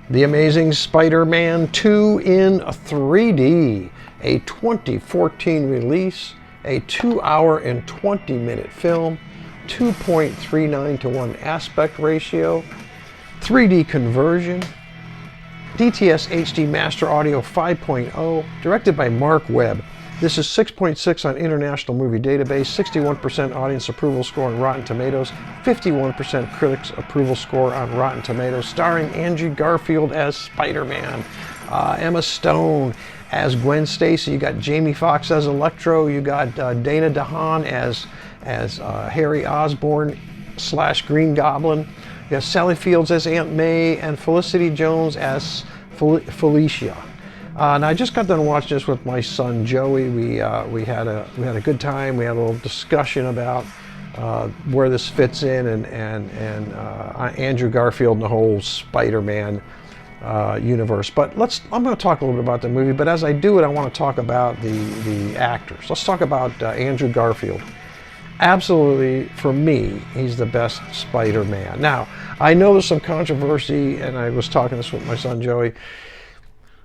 The Amazing Spider-Man 2 in 3D, a 2014 release, a 2-hour and 20-minute film, 2.39 to 1 aspect ratio, 3D conversion, DTS HD Master Audio 5.0, directed by Mark Webb. This is 6.6 on International Movie Database, 61% audience approval score on Rotten Tomatoes, 51% critics approval score on Rotten Tomatoes, starring Andrew Garfield as Spider-Man, Emma Stone as Gwen Stacy, you got Jamie Foxx as Electro, you got Dana DeHaan as Harry Osborn / Green Goblin, you got Sally Fields as Aunt May, and Felicity Jones as Felicia. Now I just got done watching this with my son Joey. We had a good time. We had a little discussion about where this fits in, and Andrew Garfield and the whole Spider-Man universe. But I'm going to talk a little bit about the movie. But as I do it, I want to talk about the actors. Let's talk about Andrew Garfield. Absolutely, for me, he's the best Spider-Man. Now, I know there's some controversy, and I was talking this with my son Joey.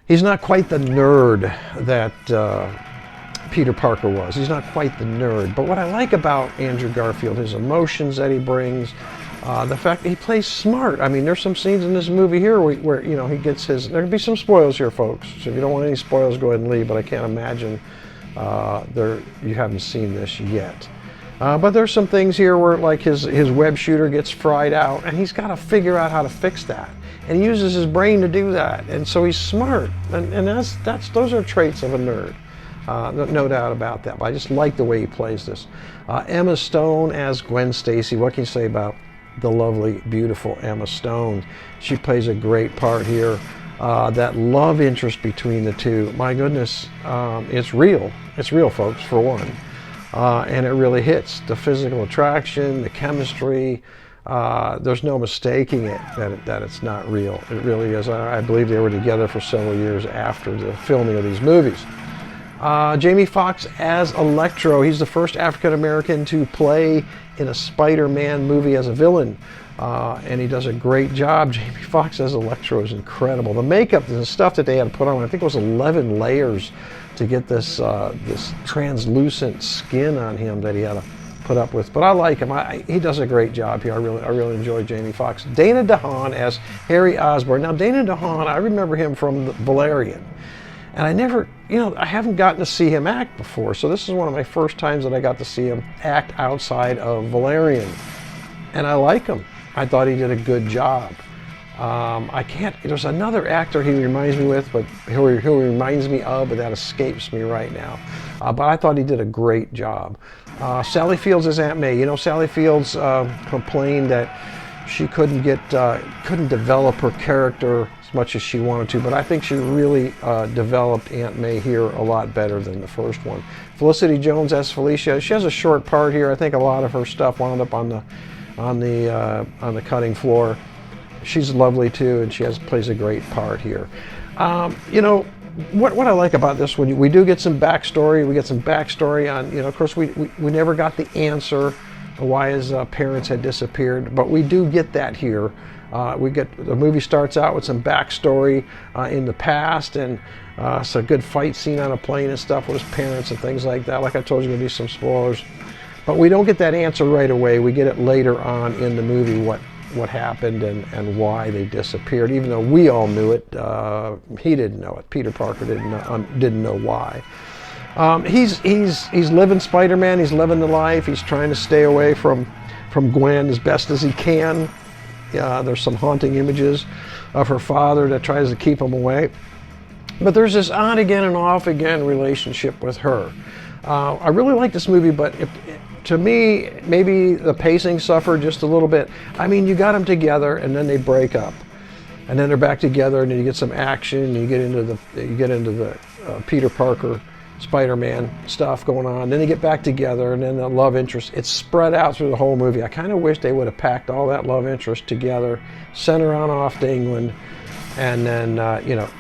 He's not quite the nerd that Peter Parker was. He's not quite the nerd. But what I like about Andrew Garfield, his emotions that he brings, the fact that he plays smart. I mean, there's some scenes in this movie here where you know, he gets his... There can be some spoils here, folks. So if you don't want any spoils, go ahead and leave. But I can't imagine you haven't seen this yet. But there's some things here where, like, his web shooter gets fried out, and he's got to figure out how to fix that. And he uses his brain to do that, and so he's smart, and those are traits of a nerd, no doubt about that. But I just like the way he plays this. Emma Stone as Gwen Stacy. What can you say about the lovely, beautiful Emma Stone? She plays a great part here. That love interest between the two, my goodness, it's real. It's real, folks, for one, and it really hits. The physical attraction, the chemistry. There's no mistaking it that it's not real. It really is. I believe they were together for several years after the filming of these movies. Jamie Foxx as Electro. He's the first African American to play in a Spider-Man movie as a villain, and he does a great job. Jamie Foxx as Electro is incredible. The makeup and the stuff that they had to put on, I think it was 11 layers to get this translucent skin on him that he had to put up with. But I like him. He does a great job here. I really enjoy Jamie Foxx. Dana DeHaan as Harry Osborn. Now, Dana DeHaan, I remember him from Valerian, and I haven't gotten to see him act before, so this is one of my first times that I got to see him act outside of Valerian, and I like him. I thought he did a good job. There's another actor he reminds me with, but who reminds me of, but that escapes me right now. But I thought he did a great job. Sally Fields as Aunt May. You know, Sally Fields complained that she couldn't develop her character as much as she wanted to, but I think she really developed Aunt May here a lot better than the first one. Felicity Jones as Felicia. She has a short part here. I think a lot of her stuff wound up on the cutting floor. She's lovely too, and she plays a great part here. You know, what I like about this one, we do get some backstory. We get some backstory on, you know, of course we never got the answer why his parents had disappeared, but we do get that here. The movie starts out with some backstory in the past, and it's a good fight scene on a plane and stuff with his parents and things like that. Like I told you, there'll be some spoilers, but we don't get that answer right away. We get it later on in the movie, what happened and why they disappeared. Even though we all knew it, he didn't know it. Peter Parker didn't know why. He's living Spider-Man. He's living the life. He's trying to stay away from Gwen as best as he can. There's some haunting images of her father that tries to keep him away. But there's this on again and off again relationship with her. I really like this movie, but to me, maybe the pacing suffered just a little bit. I mean, you got them together, and then they break up, and then they're back together, and then you get some action. You get into the Peter Parker, Spider-Man stuff going on. Then they get back together, and then the love interest. It's spread out through the whole movie. I kind of wish they would have packed all that love interest together, sent her on off to England, and then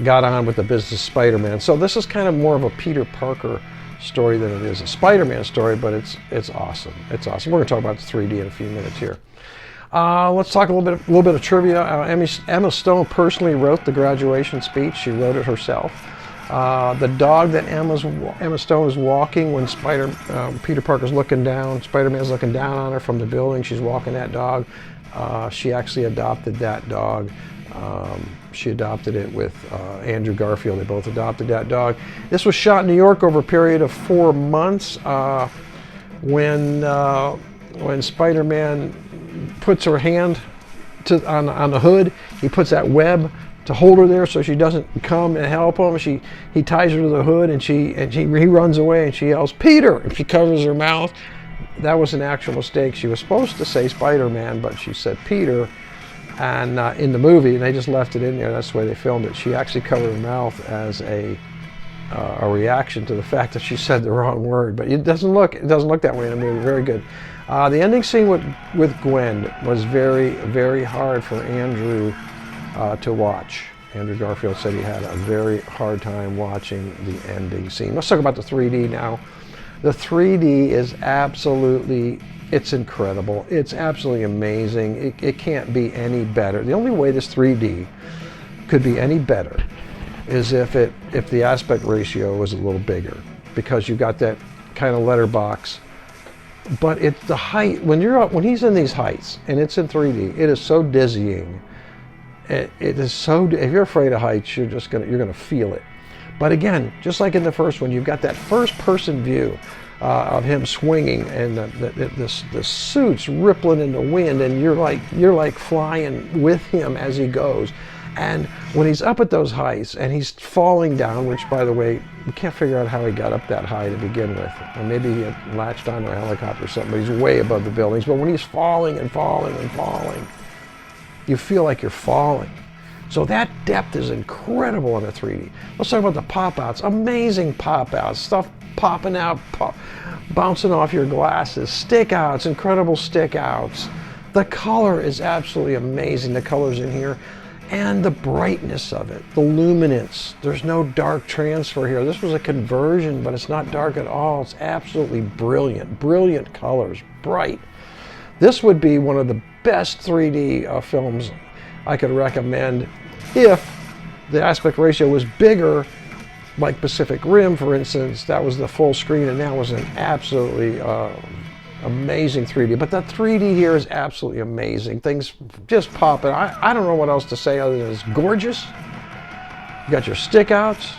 got on with the business of Spider-Man. So this is kind of more of a Peter Parker story than it is a Spider-Man story, but it's awesome. It's awesome. We're going to talk about the 3D in a few minutes here. Let's talk a little bit of trivia. Emma Stone personally wrote the graduation speech. She wrote it herself. The dog that Emma Stone is walking when Peter Parker's looking down, Spider-Man's looking down on her from the building. She's walking that dog. She actually adopted that dog. She adopted it with Andrew Garfield. They both adopted that dog. This was shot in New York over a period of 4 months. When Spider-Man puts her hand on the hood, he puts that web to hold her there so she doesn't come and help him. He ties her to the hood, and he runs away, and she yells, "Peter!" and she covers her mouth. That was an actual mistake. She was supposed to say Spider-Man, but she said Peter. And in the movie, and they just left it in there. That's the way they filmed it. She actually covered her mouth as a reaction to the fact that she said the wrong word. But it doesn't look that way in the movie. Very good. The ending scene with Gwen was very, very hard for Andrew to watch. Andrew Garfield said he had a very hard time watching the ending scene. Let's talk about the 3D now. The 3D is absolutely, it's incredible. It's absolutely amazing. It can't be any better. The only way this 3D could be any better is if the aspect ratio was a little bigger, because you got that kind of letterbox. But it's the height, when he's in these heights and it's in 3D, it is so dizzying. It is so, if you're afraid of heights, you're gonna feel it. But again, just like in the first one, you've got that first person view of him swinging, and the suit's rippling in the wind, and you're like flying with him as he goes. And when he's up at those heights and he's falling down, which, by the way, we can't figure out how he got up that high to begin with. Or maybe he had latched onto a helicopter or something, but he's way above the buildings. But when he's falling and falling and falling, you feel like you're falling. So that depth is incredible in a 3D. Let's talk about the pop-outs. Amazing pop-outs. Stuff popping out, bouncing off your glasses. Stick-outs, incredible stick-outs. The color is absolutely amazing, the colors in here. And the brightness of it, the luminance. There's no dark transfer here. This was a conversion, but it's not dark at all. It's absolutely brilliant. Brilliant colors, bright. This would be one of the best 3D films I could recommend if the aspect ratio was bigger, like Pacific Rim, for instance. That was the full screen, and that was an absolutely amazing 3D. But the 3D here is absolutely amazing. Things just popping. I don't know what else to say other than it's gorgeous. You got your stick outs,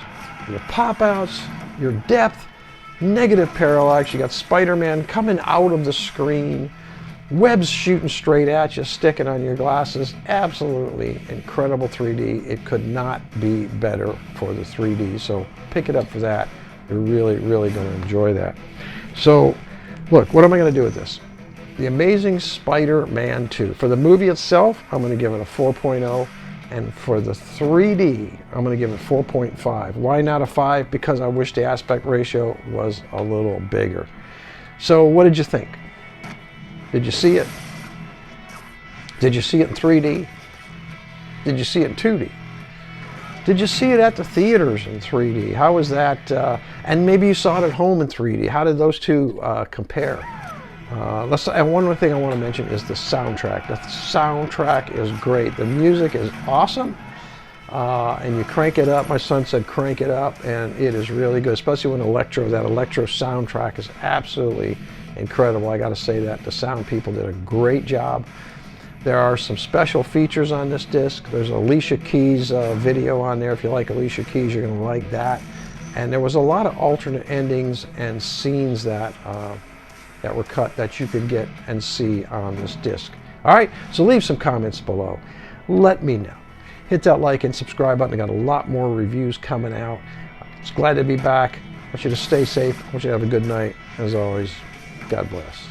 your pop outs, your depth, negative parallax. You got Spider-Man coming out of the screen, webs shooting straight at you, sticking on your glasses. Absolutely incredible 3D. It could not be better for the 3D. So pick it up for that. You're really, really going to enjoy that. So look, what am I going to do with this? The Amazing Spider-Man 2. For the movie itself, I'm going to give it a 4.0. And for the 3D, I'm going to give it 4.5. Why not a 5? Because I wish the aspect ratio was a little bigger. So what did you think? Did you see it? Did you see it in 3D? Did you see it in 2D? Did you see it at the theaters in 3D? How was that? And maybe you saw it at home in 3D. How did those two compare? And one more thing I want to mention is the soundtrack. The soundtrack is great. The music is awesome. And you crank it up. My son said crank it up, and it is really good, especially when that electro soundtrack is absolutely incredible. I got to say that. The sound people did a great job. There are some special features on this disc. There's Alicia Keys video on there. If you like Alicia Keys, you're going to like that. And there was a lot of alternate endings and scenes that were cut that you could get and see on this disc. All right, so leave some comments below. Let me know. Hit that like and subscribe button. I got a lot more reviews coming out. It's glad to be back. I want you to stay safe. I want you to have a good night. As always, God bless.